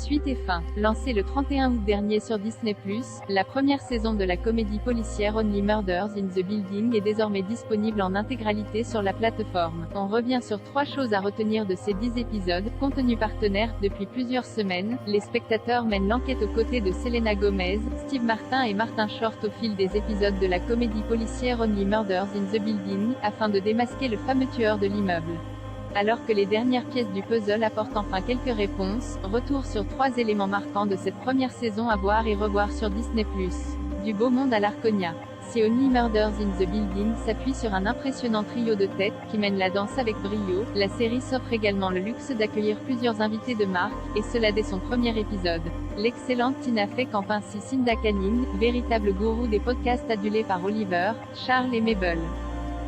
Suite et fin. Lancée le 31 août dernier sur Disney+, la première saison de la comédie policière Only Murders in the Building est désormais disponible en intégralité sur la plateforme. On revient sur 3 choses à retenir de ces 10 épisodes. Contenu partenaire. Depuis plusieurs semaines, les spectateurs mènent l'enquête aux côtés de Selena Gomez, Steve Martin et Martin Short au fil des épisodes de la comédie policière Only Murders in the Building, afin de démasquer le fameux tueur de l'immeuble. Alors que les dernières pièces du puzzle apportent enfin quelques réponses, retour sur 3 éléments marquants de cette première saison à voir et revoir sur Disney+. Du beau monde à l'Arconia. Si Only Murders in the Building s'appuie sur un impressionnant trio de têtes, qui mène la danse avec brio, la série s'offre également le luxe d'accueillir plusieurs invités de marque, et cela dès son premier épisode. L'excellente Tina Fey campe ainsi Cinda Canning, véritable gourou des podcasts adulée par Oliver, Charles et Mabel.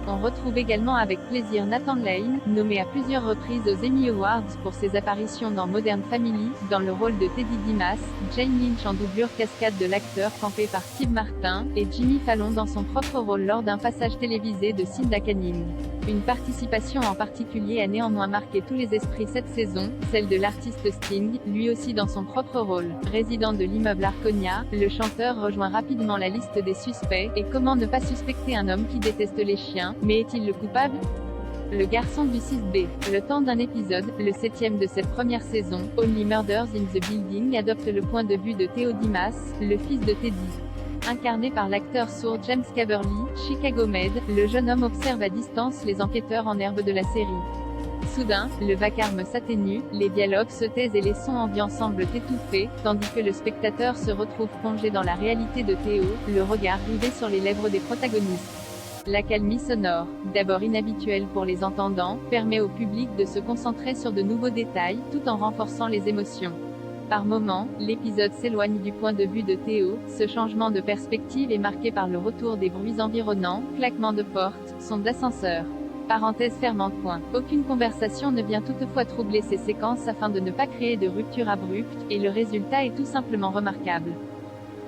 On retrouve également avec plaisir Nathan Lane, nommé à plusieurs reprises aux Emmy Awards pour ses apparitions dans Modern Family, dans le rôle de Teddy Dimas, Jane Lynch en doublure cascade de l'acteur campé par Steve Martin, et Jimmy Fallon dans son propre rôle lors d'un passage télévisé de Cinda Canning. Une participation en particulier a néanmoins marqué tous les esprits cette saison, celle de l'artiste Sting, lui aussi dans son propre rôle. Résident de l'immeuble Arconia, le chanteur rejoint rapidement la liste des suspects, et comment ne pas suspecter un homme qui déteste les chiens? Mais est-il le coupable? Le garçon du 6B. Le temps d'un épisode, le 7e de cette première saison, Only Murders in the Building adopte le point de vue de Theo Dimas, le fils de Teddy. Incarné par l'acteur sourd James Caberly, Chicago Med, le jeune homme observe à distance les enquêteurs en herbe de la série. Soudain, le vacarme s'atténue, les dialogues se taisent et les sons ambiants semblent étouffés, tandis que le spectateur se retrouve plongé dans la réalité de Theo, le regard rivé sur les lèvres des protagonistes. L'accalmie sonore, d'abord inhabituelle pour les entendants, permet au public de se concentrer sur de nouveaux détails, tout en renforçant les émotions. Par moments, l'épisode s'éloigne du point de vue de Theo, ce changement de perspective est marqué par le retour des bruits environnants, claquements de portes, sons d'ascenseur. Parenthèse fermant point. Aucune conversation ne vient toutefois troubler ces séquences afin de ne pas créer de rupture abrupte, et le résultat est tout simplement remarquable.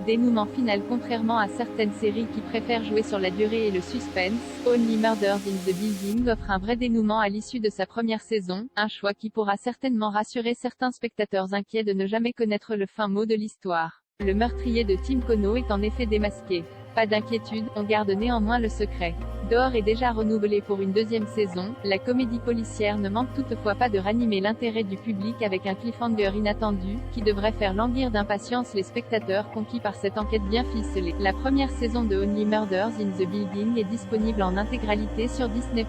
Dénouement final. Contrairement à certaines séries qui préfèrent jouer sur la durée et le suspense, Only Murders in the Building offre un vrai dénouement à l'issue de sa première saison, un choix qui pourra certainement rassurer certains spectateurs inquiets de ne jamais connaître le fin mot de l'histoire. Le meurtrier de Tim Kono est en effet démasqué. Pas d'inquiétude, on garde néanmoins le secret. D'or est déjà renouvelé pour une 2e saison, la comédie policière ne manque toutefois pas de ranimer l'intérêt du public avec un cliffhanger inattendu, qui devrait faire languir d'impatience les spectateurs conquis par cette enquête bien ficelée. La première saison de Only Murders in the Building est disponible en intégralité sur Disney+.